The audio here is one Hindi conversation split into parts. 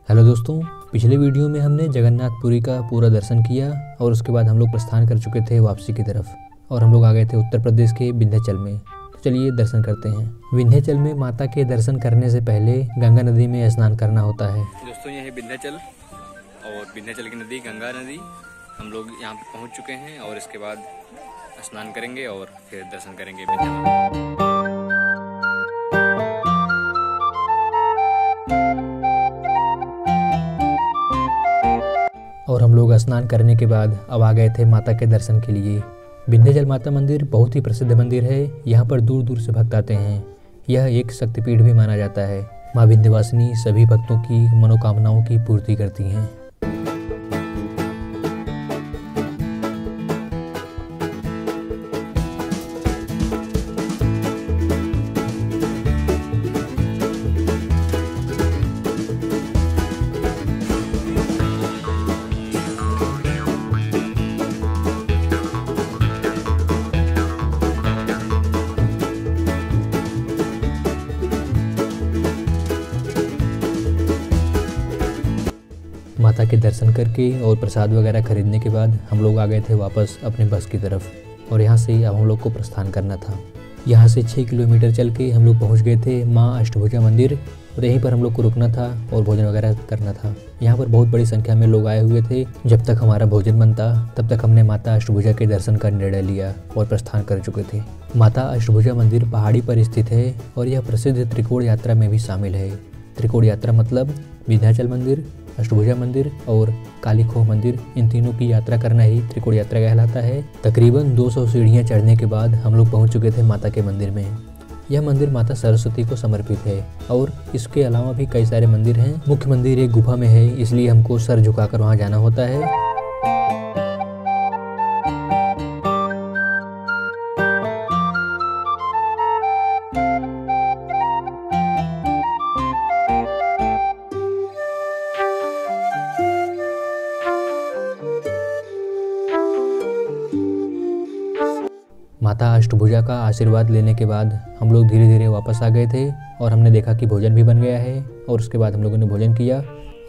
हेलो दोस्तों, पिछले वीडियो में हमने जगन्नाथपुरी का पूरा दर्शन किया और उसके बाद हम लोग प्रस्थान कर चुके थे वापसी की तरफ और हम लोग आ गए थे उत्तर प्रदेश के विंध्याचल में। तो चलिए दर्शन करते हैं। विंध्याचल में माता के दर्शन करने से पहले गंगा नदी में स्नान करना होता है। दोस्तों ये है विंध्याचल और विंध्याचल की नदी गंगा नदी। हम लोग यहाँ पे पहुँच चुके हैं और इसके बाद स्नान करेंगे और फिर दर्शन करेंगे विंध्याचल। और हम लोग स्नान करने के बाद अब आ गए थे माता के दर्शन के लिए। विंध्याचल माता मंदिर बहुत ही प्रसिद्ध मंदिर है। यहाँ पर दूर दूर से भक्त आते हैं। यह एक शक्तिपीठ भी माना जाता है। माँ विंध्यवासिनी सभी भक्तों की मनोकामनाओं की पूर्ति करती हैं। माता के दर्शन करके और प्रसाद वगैरह खरीदने के बाद हम लोग आ गए थे वापस अपने बस की तरफ और यहाँ से अब हम लोग को प्रस्थान करना था। यहाँ से 6 किलोमीटर चल के हम लोग पहुँच गए थे माँ अष्टभुजा मंदिर और यहीं पर हम लोग को रुकना था और भोजन वगैरह करना था। यहाँ पर बहुत बड़ी संख्या में लोग आए हुए थे। जब तक हमारा भोजन बनता तब तक हमने माता अष्टभुजा के दर्शन का निर्णय लिया और प्रस्थान कर चुके थे। माता अष्टभुजा मंदिर पहाड़ी पर स्थित है और यह प्रसिद्ध त्रिकोण यात्रा में भी शामिल है। त्रिकोण यात्रा मतलब विंध्याचल मंदिर, अष्टभुजा मंदिर और काली खोह मंदिर, इन तीनों की यात्रा करना ही त्रिकोण यात्रा कहलाता है। तकरीबन 200 सीढ़ियां चढ़ने के बाद हम लोग पहुंच चुके थे माता के मंदिर में। यह मंदिर माता सरस्वती को समर्पित है और इसके अलावा भी कई सारे मंदिर हैं। मुख्य मंदिर एक गुफा में है, इसलिए हमको सर झुकाकर वहां जाना होता है। माता अष्टभुजा का आशीर्वाद लेने के बाद हम लोग धीरे धीरे वापस आ गए थे और हमने देखा कि भोजन भी बन गया है और उसके बाद हम लोगों ने भोजन किया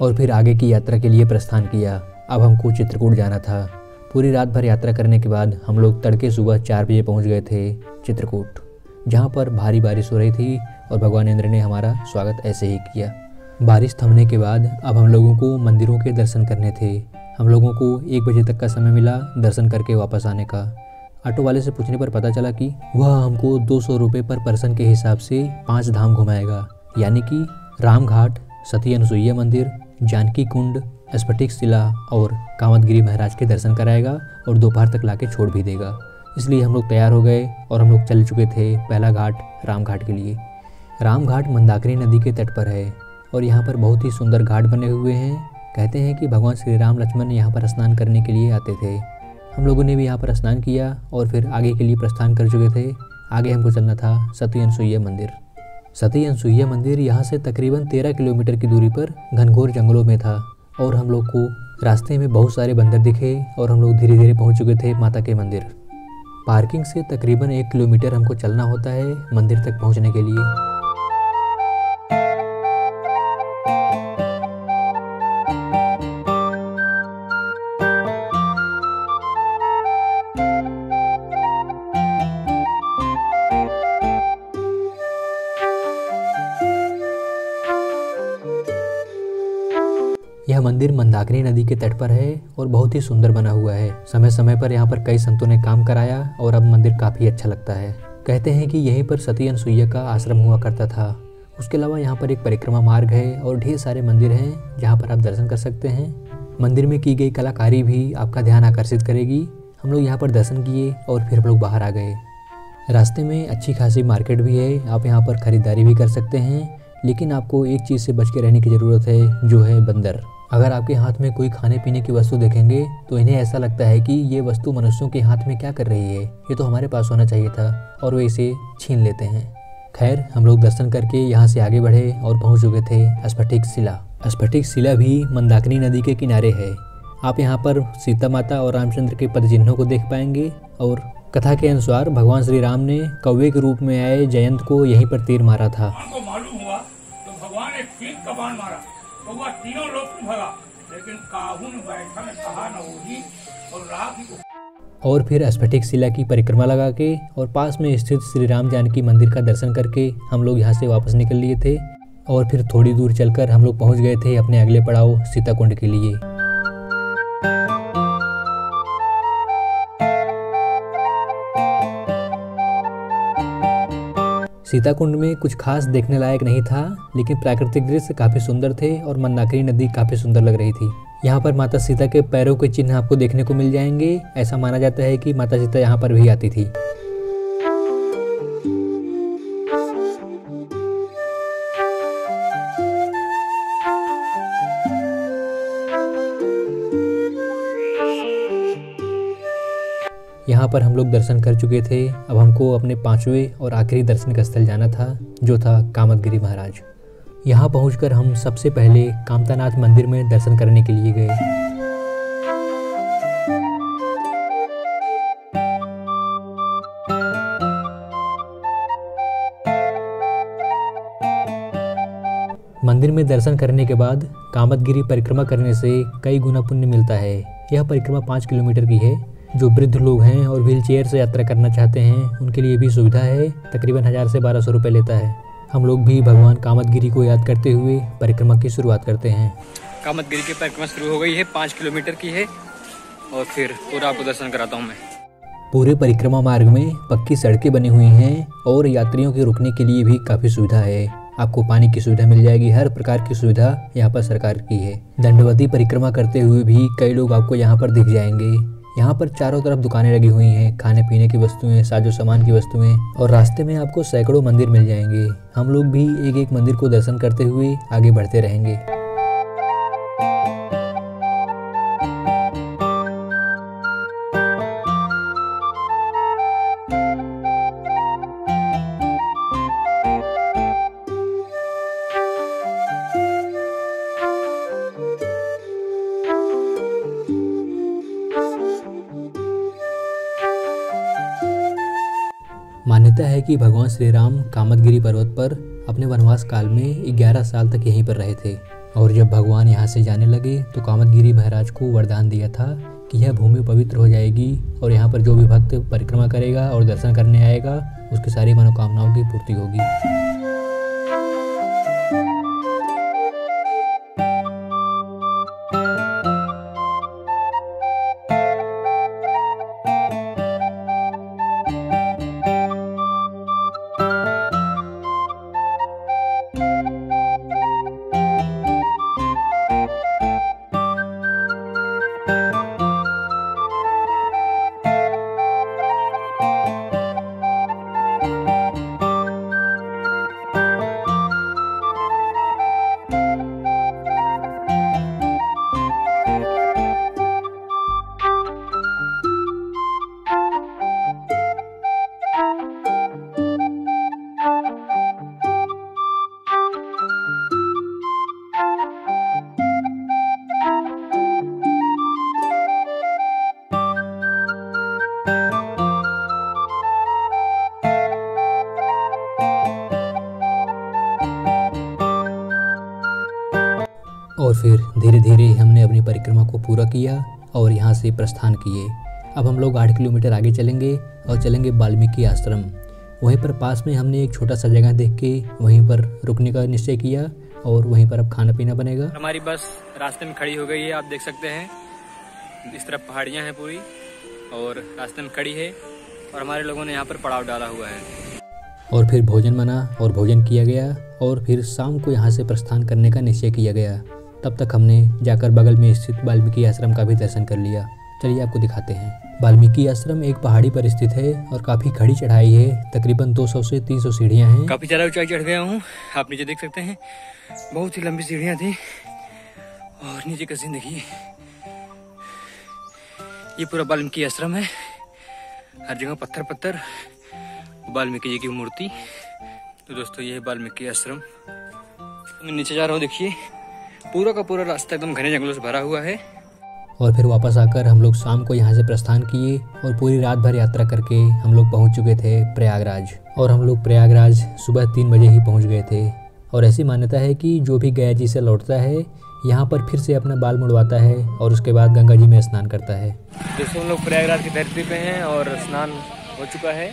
और फिर आगे की यात्रा के लिए प्रस्थान किया। अब हमको चित्रकूट जाना था। पूरी रात भर यात्रा करने के बाद हम लोग तड़के सुबह 4 बजे पहुंच गए थे चित्रकूट, जहां पर भारी बारिश हो रही थी और भगवान इंद्र ने हमारा स्वागत ऐसे ही किया। बारिश थमने के बाद अब हम लोगों को मंदिरों के दर्शन करने थे। हम लोगों को 1 बजे तक का समय मिला दर्शन करके वापस आने का। ऑटो वाले से पूछने पर पता चला कि वह हमको 200 रुपये पर पर्सन के हिसाब से 5 धाम घुमाएगा, यानी कि रामघाट, सती अनुसुईया मंदिर, जानकी कुंड, स्फटिक शिला और कामतगिरी महाराज के दर्शन कराएगा और दोपहर तक लाके छोड़ भी देगा। इसलिए हम लोग तैयार हो गए और हम लोग चल चुके थे पहला घाट रामघाट के लिए। रामघाट मंदाकिनी नदी के तट पर है और यहाँ पर बहुत ही सुंदर घाट बने हुए हैं। कहते हैं कि भगवान श्री राम लक्ष्मण यहाँ पर स्नान करने के लिए आते थे। हम लोगों ने भी यहाँ पर स्नान किया और फिर आगे के लिए प्रस्थान कर चुके थे। आगे हमको चलना था सती अनुसुईया मंदिर। सती अनुसुईया मंदिर यहाँ से तकरीबन 13 किलोमीटर की दूरी पर घनघोर जंगलों में था और हम लोग को रास्ते में बहुत सारे बंदर दिखे और हम लोग धीरे धीरे पहुँच चुके थे माता के मंदिर। पार्किंग से तकरीबन 1 किलोमीटर हमको चलना होता है मंदिर तक पहुँचने के लिए। यह मंदिर मंदाकिनी नदी के तट पर है और बहुत ही सुंदर बना हुआ है। समय समय पर यहाँ पर कई संतों ने काम कराया और अब मंदिर काफ़ी अच्छा लगता है। कहते हैं कि यहीं पर सती अनुसुईया का आश्रम हुआ करता था। उसके अलावा यहाँ पर एक परिक्रमा मार्ग है और ढेर सारे मंदिर हैं जहाँ पर आप दर्शन कर सकते हैं। मंदिर में की गई कलाकारी भी आपका ध्यान आकर्षित करेगी। हम लोग यहाँ पर दर्शन किए और फिर हम लोग बाहर आ गए। रास्ते में अच्छी खासी मार्केट भी है, आप यहाँ पर खरीदारी भी कर सकते हैं, लेकिन आपको एक चीज़ से बच के रहने की ज़रूरत है, जो है बंदर। अगर आपके हाथ में कोई खाने पीने की वस्तु देखेंगे तो इन्हें ऐसा लगता है कि ये वस्तु मनुष्यों के हाथ में क्या कर रही है, ये तो हमारे पास होना चाहिए था, और वे इसे छीन लेते हैं। खैर, हम लोग दर्शन करके यहाँ से आगे बढ़े और पहुँच चुके थे स्फटिक शिला। स्फटिक शिला भी मंदाकिनी नदी के किनारे है। आप यहाँ पर सीता माता और रामचंद्र के पद चिन्हों को देख पाएंगे और कथा के अनुसार भगवान श्री राम ने कौवे के रूप में आए जयंत को यहीं पर तीर मारा था। हमको मालूम हुआ तो भगवान एक तीर का बाण मारा तो वह तीनों लोग को भगा, लेकिन काहू न बैठा न कहा न होगी और रहा कि और फिर स्फटिक शिला की परिक्रमा लगा के और पास में स्थित श्री राम जानकी मंदिर का दर्शन करके हम लोग यहाँ से वापस निकल लिए थे। और फिर थोड़ी दूर चलकर हम लोग पहुँच गए थे अपने अगले पड़ाव सीताकुंड के लिए। सीताकुंड में कुछ खास देखने लायक नहीं था, लेकिन प्राकृतिक दृश्य काफ़ी सुंदर थे और मंदाकिनी नदी काफ़ी सुंदर लग रही थी। यहाँ पर माता सीता के पैरों के चिन्ह आपको देखने को मिल जाएंगे। ऐसा माना जाता है कि माता सीता यहाँ पर भी आती थी। यहाँ पर हम लोग दर्शन कर चुके थे। अब हमको अपने 5वें और आखिरी दर्शनिक स्थल जाना था, जो था कामदगिरी महाराज। यहाँ पहुंचकर हम सबसे पहले कामतानाथ मंदिर में दर्शन करने के लिए गए। मंदिर में दर्शन करने के बाद कामदगिरी परिक्रमा करने से कई गुना पुण्य मिलता है। यह परिक्रमा 5 किलोमीटर की है। जो वृद्ध लोग हैं और व्हील चेयर से यात्रा करना चाहते हैं उनके लिए भी सुविधा है। तकरीबन 1000 से 1200 रुपये लेता है। हम लोग भी भगवान कामदगिरी को याद करते हुए परिक्रमा की शुरुआत करते हैं। कामदगिरी की परिक्रमा शुरू हो गई है, 5 किलोमीटर की है और फिर पूरा आपको दर्शन कराता हूँ मैं। पूरे परिक्रमा मार्ग में पक्की सड़कें बनी हुई हैं और यात्रियों के रुकने के लिए भी काफ़ी सुविधा है। आपको पानी की सुविधा मिल जाएगी। हर प्रकार की सुविधा यहाँ पर सरकार की है। दंडवती परिक्रमा करते हुए भी कई लोग आपको यहाँ पर दिख जाएंगे। यहाँ पर चारों तरफ दुकानें लगी हुई हैं, खाने पीने की वस्तुएं, साजो सामान की वस्तुएं, और रास्ते में आपको सैकड़ों मंदिर मिल जाएंगे। हम लोग भी एक एक मंदिर को दर्शन करते हुए आगे बढ़ते रहेंगे। मान्यता है कि भगवान श्री राम कामदगिरी पर्वत पर अपने वनवास काल में 11 साल तक यहीं पर रहे थे। और जब भगवान यहाँ से जाने लगे तो कामदगिरी महाराज को वरदान दिया था कि यह भूमि पवित्र हो जाएगी और यहाँ पर जो भी भक्त परिक्रमा करेगा और दर्शन करने आएगा उसकी सारी मनोकामनाओं की पूर्ति होगी। और फिर धीरे धीरे हमने अपनी परिक्रमा को पूरा किया और यहाँ से प्रस्थान किए। अब हम लोग 8 किलोमीटर आगे चलेंगे और चलेंगे वाल्मीकि आश्रम। वहीं पर पास में हमने एक छोटा सा जगह देख के वहीं पर रुकने का निश्चय किया और वहीं पर अब खाना पीना बनेगा। हमारी बस रास्ते में खड़ी हो गई है, आप देख सकते हैं। इस तरफ पहाड़ियाँ हैं पूरी और रास्ते में खड़ी है और हमारे लोगों ने यहाँ पर पड़ाव डाला हुआ है। और फिर भोजन बना और भोजन किया गया और फिर शाम को यहाँ से प्रस्थान करने का निश्चय किया गया। तब तक हमने जाकर बगल में स्थित वाल्मीकि आश्रम का भी दर्शन कर लिया। चलिए आपको दिखाते हैं। वाल्मीकि आश्रम एक पहाड़ी पर स्थित है और काफ़ी खड़ी चढ़ाई है। तकरीबन 200 से 300 सीढ़ियाँ हैं। काफ़ी ज़्यादा ऊंचाई चढ़ गया हूँ, आप नीचे देख सकते हैं। बहुत ही लंबी सीढ़ियाँ थी और नीचे का सीन देखिए। ये पूरा वाल्मीकि आश्रम है, हर जगह पत्थर पत्थर, वाल्मीकि जी की मूर्ति। तो दोस्तों ये है वाल्मीकि आश्रम। मैं नीचे जा रहा हूँ, देखिए पूरा का पूरा रास्ता एकदम घने जंगलों से भरा हुआ है। और फिर वापस आकर हम लोग शाम को यहाँ से प्रस्थान किए और पूरी रात भर यात्रा करके हम लोग पहुँच चुके थे प्रयागराज। और हम लोग प्रयागराज सुबह 3 बजे ही पहुँच गए थे। और ऐसी मान्यता है कि जो भी गया जी से लौटता है यहाँ पर फिर से अपना बाल मुड़वाता है और उसके बाद गंगा जी में स्नान करता है। दोस्तों हम लोग प्रयागराज की धरती पे हैं और स्नान हो चुका है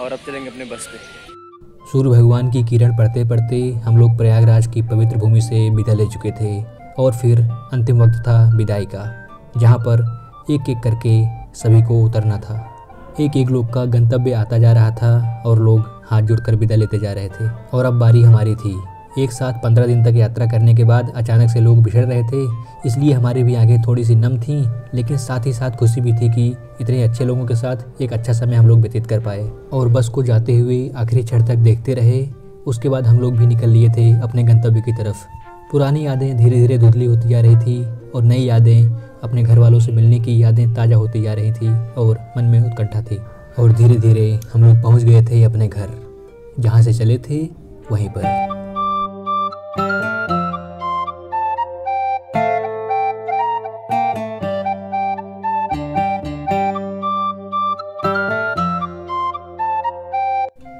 और अब चलेंगे अपने बस पे। सूर्य भगवान की किरण पड़ते पड़ते हम लोग प्रयागराज की पवित्र भूमि से विदा ले चुके थे और फिर अंतिम वक्त था विदाई का, जहाँ पर एक एक करके सभी को उतरना था। एक एक लोग का गंतव्य आता जा रहा था और लोग हाथ जोड़कर विदा लेते जा रहे थे और अब बारी हमारी थी। एक साथ 15 दिन तक यात्रा करने के बाद अचानक से लोग बिछड़ रहे थे, इसलिए हमारी भी आंखें थोड़ी सी नम थीं, लेकिन साथ ही साथ खुशी भी थी कि इतने अच्छे लोगों के साथ एक अच्छा समय हम लोग व्यतीत कर पाए। और बस को जाते हुए आखिरी क्षण तक देखते रहे। उसके बाद हम लोग भी निकल लिए थे अपने गंतव्य की तरफ। पुरानी यादें धीरे धीरे धुंधली होती जा रही थी और नई यादें, अपने घर वालों से मिलने की यादें ताज़ा होती जा रही थी और मन में उत्कंठा थी। और धीरे धीरे हम लोग पहुंच गए थे अपने घर, जहां से चले थे वहीं पर।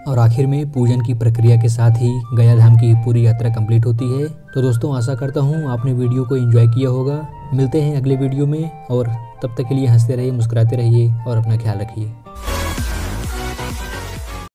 और आखिर में पूजन की प्रक्रिया के साथ ही गया धाम की पूरी यात्रा कंप्लीट होती है। तो दोस्तों आशा करता हूँ आपने वीडियो को एंजॉय किया होगा। मिलते हैं अगले वीडियो में और तब तक के लिए हंसते रहिए, मुस्कुराते रहिए और अपना ख्याल रखिए।